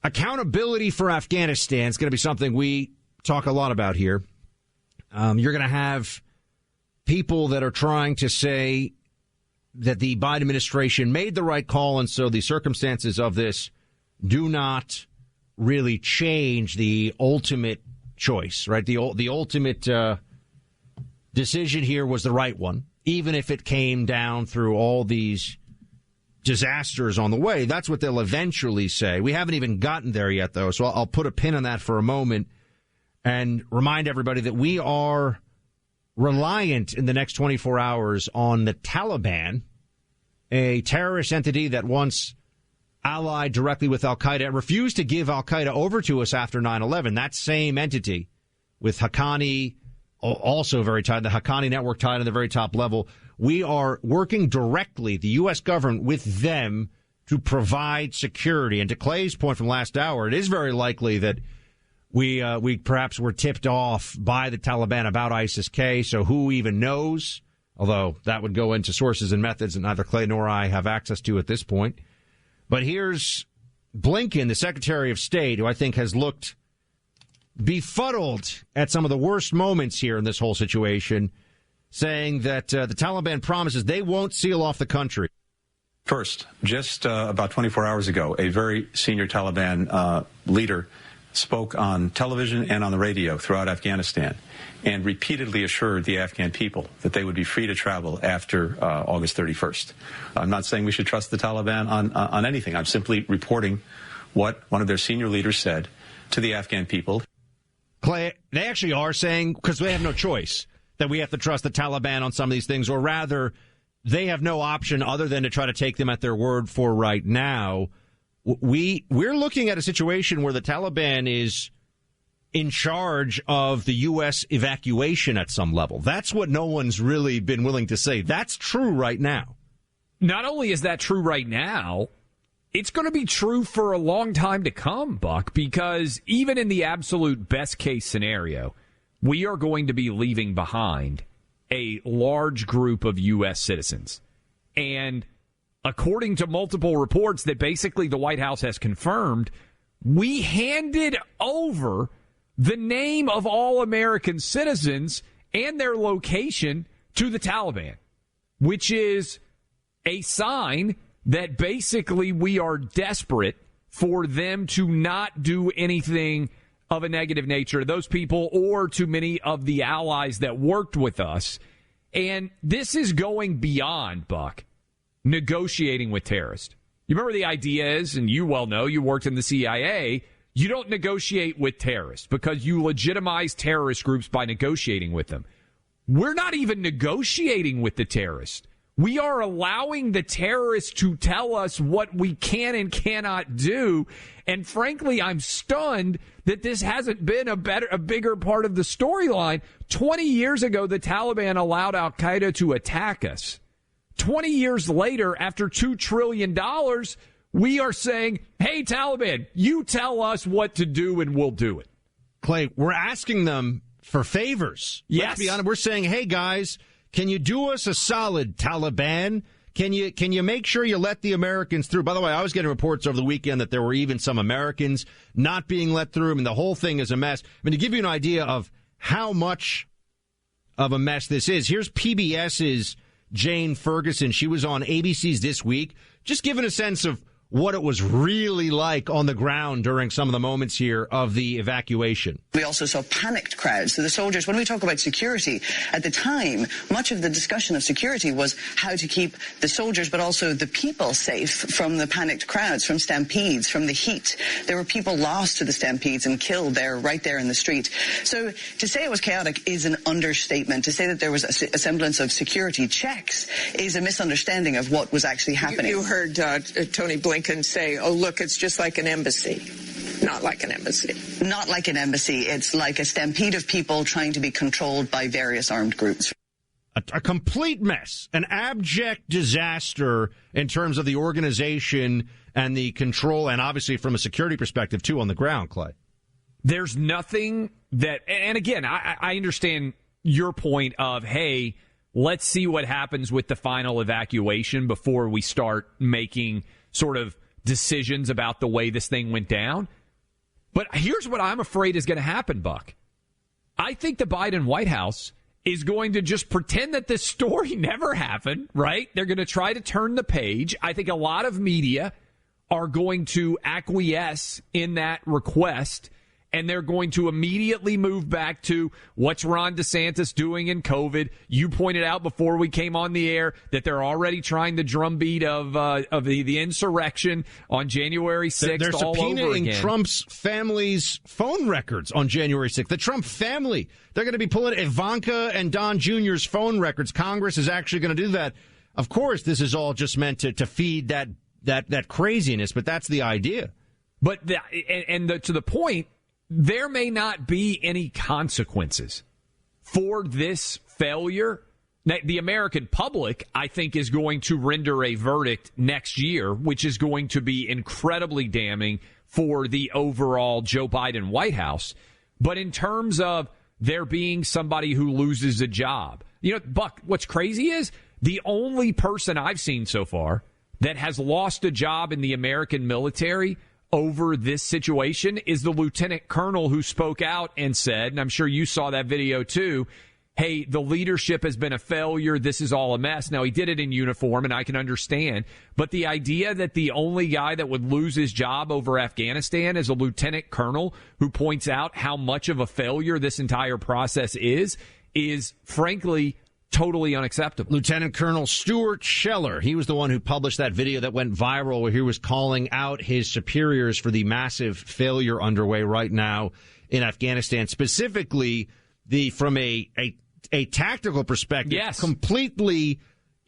accountability for Afghanistan is going to be something we talk a lot about here. You're going to have people that are trying to say that the Biden administration made the right call, and so the circumstances of this do not really change the ultimate choice, right? The ultimate decision here was the right one, even if it came down through all these disasters on the way. That's what they'll eventually say. We haven't even gotten there yet, though, so I'll put a pin on that for a moment and remind everybody that we are reliant in the next 24 hours on the Taliban, a terrorist entity that once allied directly with al-Qaeda and refused to give al-Qaeda over to us after 9/11. That same entity with Haqqani also very tied, the Haqqani network tied on the very top level. We are working directly, the U.S. government, with them to provide security. And to Clay's point from last hour, it is very likely that we perhaps were tipped off by the Taliban about ISIS-K, so who even knows? Although that would go into sources and methods that neither Clay nor I have access to at this point. But here's Blinken, the Secretary of State, who I think has looked befuddled at some of the worst moments here in this whole situation, saying that the Taliban promises they won't seal off the country. First, just about 24 hours ago, a very senior Taliban leader spoke on television and on the radio throughout Afghanistan and repeatedly assured the Afghan people that they would be free to travel after August 31st. I'm not saying we should trust the Taliban on anything. I'm simply reporting what one of their senior leaders said to the Afghan people. Clay, they actually are saying, because they have no choice, that we have to trust the Taliban on some of these things, or rather, they have no option other than to try to take them at their word for right now. We're looking at a situation where the Taliban is in charge of the U.S. evacuation at some level. That's what no one's really been willing to say. That's true right now. Not only is that true right now, it's going to be true for a long time to come, Buck, because even in the absolute best case scenario, we are going to be leaving behind a large group of U.S. citizens. And according to multiple reports that basically the White House has confirmed, we handed over the name of all American citizens and their location to the Taliban, which is a sign that basically we are desperate for them to not do anything of a negative nature to those people or to many of the allies that worked with us. And this is going beyond, Buck, negotiating with terrorists. You remember the idea is, and you well know, you worked in the CIA, you don't negotiate with terrorists because you legitimize terrorist groups by negotiating with them. We're not even negotiating with the terrorists. We are allowing the terrorists to tell us what we can and cannot do. And frankly, I'm stunned that this hasn't been a bigger part of the storyline. 20 years ago, the Taliban allowed al-Qaeda to attack us. 20 years later, after $2 trillion, we are saying, hey, Taliban, you tell us what to do and we'll do it. Clay, we're asking them for favors. Yes. Let's be honest. We're saying, hey, guys, can you do us a solid, Taliban? Can you make sure you let the Americans through? By the way, I was getting reports over the weekend that there were even some Americans not being let through. I mean, the whole thing is a mess. I mean, to give you an idea of how much of a mess this is, here's PBS's Jane Ferguson. She was on ABC's This Week, just giving a sense of what it was really like on the ground during some of the moments here of the evacuation. We also saw panicked crowds. So the soldiers, when we talk about security, at the time, much of the discussion of security was how to keep the soldiers, but also the people safe from the panicked crowds, from stampedes, from the heat. There were people lost to the stampedes and killed there, right there in the street. So to say it was chaotic is an understatement. To say that there was a semblance of security checks is a misunderstanding of what was actually happening. You heard Tony Blinken say, oh, look, it's just like an embassy. Not like an embassy. Not like an embassy. It's like a stampede of people trying to be controlled by various armed groups. A complete mess, an abject disaster in terms of the organization and the control, and obviously from a security perspective, too, on the ground, Clay. There's nothing that, and again, I understand your point of, hey, let's see what happens with the final evacuation before we start making sort of decisions about the way this thing went down. But here's what I'm afraid is going to happen, Buck. I think the Biden White House is going to just pretend that this story never happened, right? They're going to try to turn the page. I think a lot of media are going to acquiesce in that request, and they're going to immediately move back to what's Ron DeSantis doing in COVID. You pointed out before we came on the air that they're already trying the drumbeat of the insurrection on January 6th. They're all over subpoenaing again. Trump's family's phone records on January 6th. The Trump family, they're going to be pulling Ivanka and Don Jr.'s phone records. Congress is actually going to do that. Of course, this is all just meant to feed that craziness, but that's the idea. But to the point, there may not be any consequences for this failure. The American public, I think, is going to render a verdict next year, which is going to be incredibly damning for the overall Joe Biden White House. But in terms of there being somebody who loses a job, Buck, what's crazy is the only person I've seen so far that has lost a job in the American military over this situation is the lieutenant colonel who spoke out and said, and I'm sure you saw that video too, hey, the leadership has been a failure. This is all a mess. Now, he did it in uniform, and I can understand. But the idea that the only guy that would lose his job over Afghanistan is a lieutenant colonel who points out how much of a failure this entire process is frankly totally unacceptable. Lieutenant Colonel Stuart Scheller, he was the one who published that video that went viral where he was calling out his superiors for the massive failure underway right now in Afghanistan, specifically from a tactical perspective, yes. Completely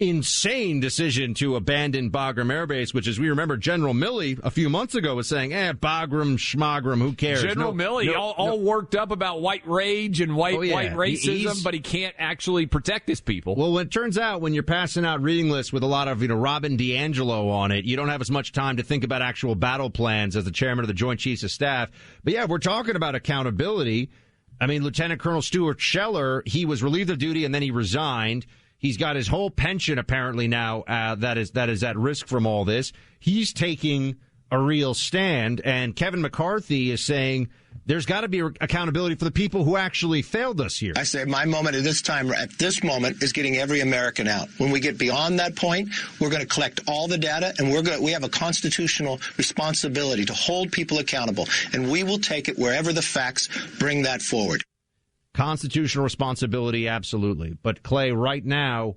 insane decision to abandon Bagram Air Base, which, as we remember, General Milley a few months ago was saying, Bagram, schmagram, who cares? General Milley, all worked up about white rage and white racism, but he can't actually protect his people. Well, it turns out when you're passing out reading lists with a lot of, Robin DiAngelo on it, you don't have as much time to think about actual battle plans as the chairman of the Joint Chiefs of Staff. But yeah, we're talking about accountability. I mean, Lieutenant Colonel Stuart Scheller, he was relieved of duty and then he resigned. He's got his whole pension apparently now that is at risk from all this. He's taking a real stand, and Kevin McCarthy is saying there's got to be accountability for the people who actually failed us here. I say my moment at this moment is getting every American out. When we get beyond that point, we're going to collect all the data, and we have a constitutional responsibility to hold people accountable, and we will take it wherever the facts bring that forward. Constitutional responsibility, absolutely. But, Clay, right now,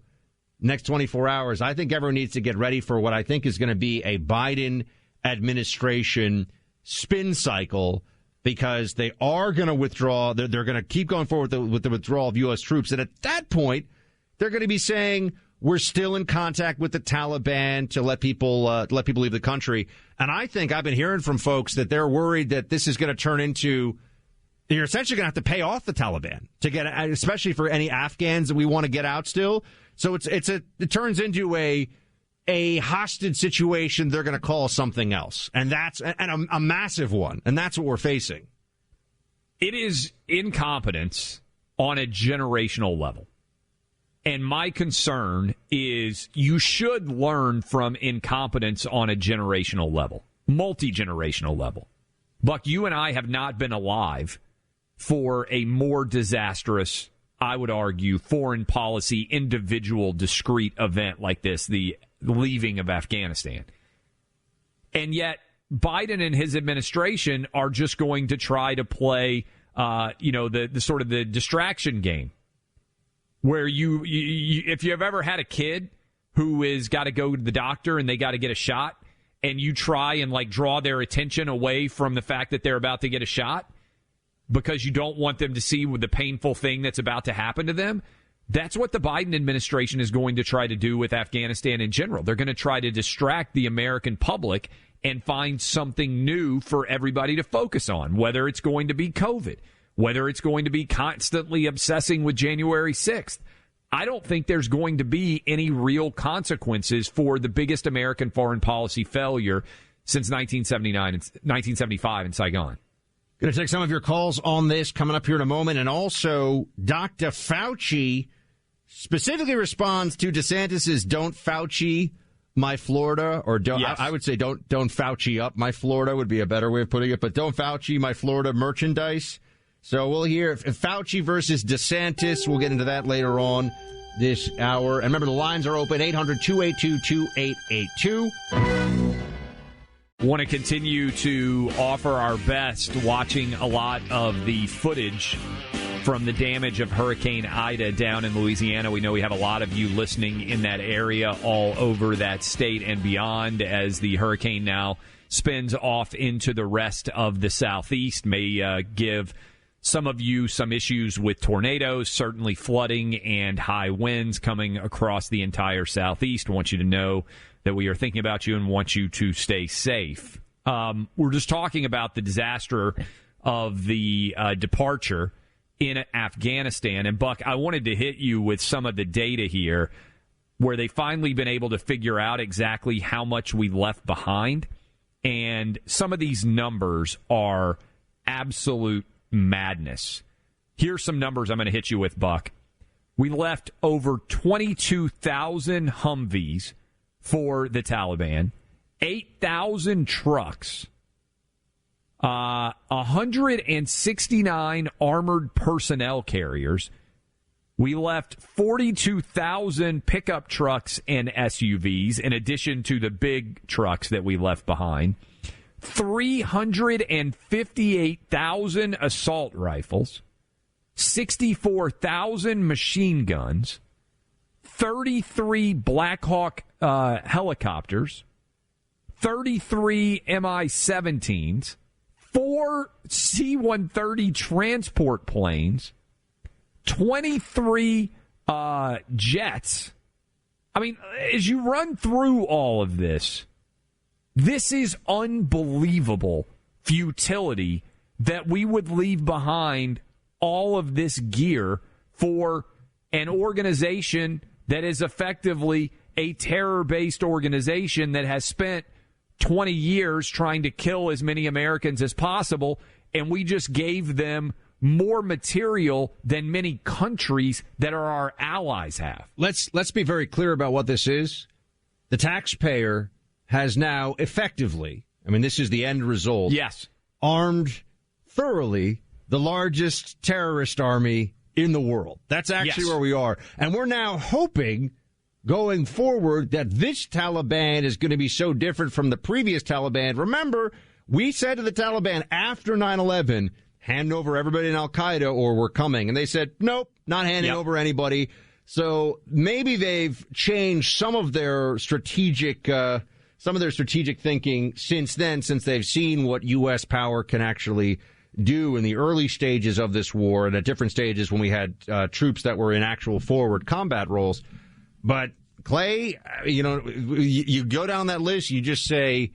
next 24 hours, I think everyone needs to get ready for what I think is going to be a Biden administration spin cycle, because they are going to withdraw. They're going to keep going forward with the withdrawal of U.S. troops. And at that point, they're going to be saying we're still in contact with the Taliban to let people leave the country. And I think I've been hearing from folks that they're worried that this is going to turn into, you're essentially going to have to pay off the Taliban to get, especially for any Afghans that we want to get out still. So it turns into a hostage situation. They're going to call something else, and that's a massive one, and that's what we're facing. It is incompetence on a generational level. And my concern is you should learn from incompetence on a generational level, multi-generational level. Buck, you and I have not been alive for a more disastrous, I would argue, foreign policy, individual, discrete event like this, the leaving of Afghanistan. And yet, Biden and his administration are just going to try to play, the sort of the distraction game, where you if you have ever had a kid who is got to go to the doctor and they got to get a shot, and you try and draw their attention away from the fact that they're about to get a shot because you don't want them to see the painful thing that's about to happen to them. That's what the Biden administration is going to try to do with Afghanistan in general. They're going to try to distract the American public and find something new for everybody to focus on, whether it's going to be COVID, whether it's going to be constantly obsessing with January 6th. I don't think there's going to be any real consequences for the biggest American foreign policy failure since 1975 in Saigon. Going to take some of your calls on this coming up here in a moment. And also, Dr. Fauci specifically responds to DeSantis's "Don't Fauci" my Florida, or don't, yes. I would say don't Fauci up my Florida would be a better way of putting it, but don't Fauci my Florida merchandise. So we'll hear if Fauci versus DeSantis. We'll get into that later on this hour. And remember, the lines are open, 800-282-2882. Want to continue to offer our best, watching a lot of the footage from the damage of Hurricane Ida down in Louisiana. We know we have a lot of you listening in that area, all over that state and beyond, as the hurricane now spins off into the rest of the Southeast. May give some of you some issues with tornadoes, certainly flooding and high winds coming across the entire Southeast. I want you to know that we are thinking about you and want you to stay safe. We're just talking about the disaster of the departure in Afghanistan. And, Buck, I wanted to hit you with some of the data here where they've finally been able to figure out exactly how much we left behind. And some of these numbers are absolute madness. Here's some numbers I'm going to hit you with, Buck. We left over 22,000 Humvees for the Taliban, 8,000 trucks, 169 armored personnel carriers. We left 42,000 pickup trucks and SUVs, in addition to the big trucks that we left behind. 358,000 assault rifles, 64,000 machine guns, 33 Black Hawk helicopters, 33 Mi-17s, 4 C-130 transport planes, 23 jets. I mean, as you run through all of this, this is unbelievable futility that we would leave behind all of this gear for an organization that is effectively a terror-based organization that has spent 20 years trying to kill as many Americans as possible, and we just gave them more material than many countries that are our allies have. Let's be very clear about what this is. The taxpayer has now effectively, I mean, this is the end result. Yes. Armed thoroughly the largest terrorist army in the world. That's actually where we are. And we're now hoping going forward that this Taliban is going to be so different from the previous Taliban. Remember, we said to the Taliban after 9/11, hand over everybody in Al-Qaeda or we're coming. And they said, nope, not handing over anybody. So maybe they've changed some of their strategic thinking since then, since they've seen what U.S. power can actually do in the early stages of this war and at different stages when we had troops that were in actual forward combat roles. But, Clay, you go down that list, you just say,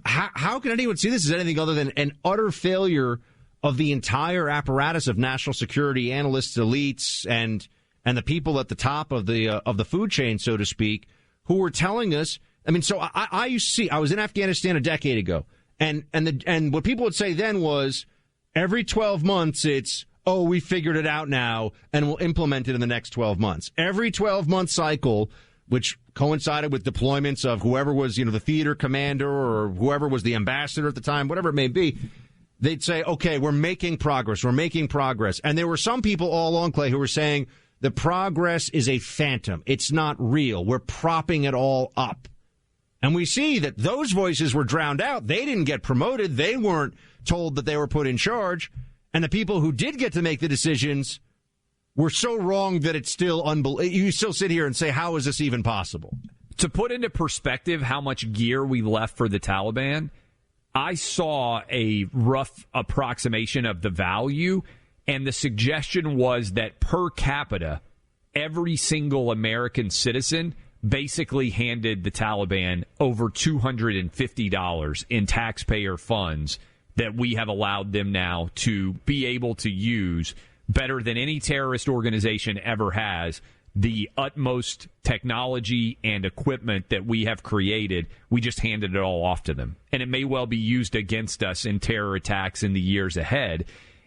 how can anyone see this as anything other than an utter failure of the entire apparatus of national security analysts, elites, and the people at the top of the food chain, so to speak, who were telling us. I mean, so I used to see. I was in Afghanistan a decade ago, and what people would say then was, every 12 months it's, oh, we figured it out now, and we'll implement it in the next 12 months. Every 12-month cycle, which coincided with deployments of whoever was, the theater commander or whoever was the ambassador at the time, whatever it may be, they'd say, okay, we're making progress. And there were some people all along, Clay, who were saying the progress is a phantom. It's not real. We're propping it all up. And we see that those voices were drowned out. They didn't get promoted. They weren't told that they were put in charge. And the people who did get to make the decisions were so wrong that it's still unbelievable. You still sit here and say, how is this even possible? To put into perspective how much gear we left for the Taliban, I saw a rough approximation of the value, and the suggestion was that per capita, every single American citizen basically handed the Taliban over $250 in taxpayer funds that we have allowed them now to be able to use better than any terrorist organization ever has. The utmost technology and equipment that we have created, we just handed it all off to them. And it may well be used against us in terror attacks in the years ahead.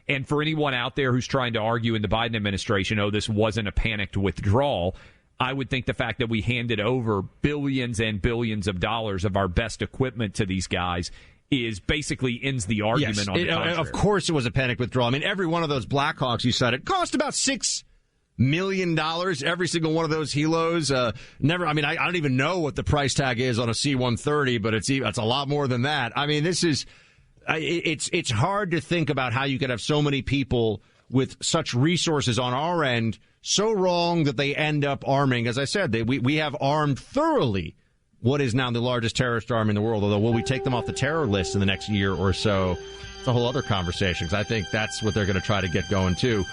And for anyone out there who's trying to argue in the Biden administration, oh, this wasn't a panicked withdrawal, I would think the fact that we handed over billions and billions of dollars of our best equipment to these guys is basically ends the argument on the contrary. Of course it was a panic withdrawal. I mean, every one of those Blackhawks you cited cost about $6 million. Every single one of those helos. I don't even know what the price tag is on a C-130, but it's a lot more than that. I mean, it's hard to think about how you could have so many people with such resources on our end so wrong that they end up arming. As I said, we have armed thoroughly what is now the largest terrorist army in the world, although will we take them off the terror list in the next year or so? It's a whole other conversation, because I think that's what they're going to try to get going, too.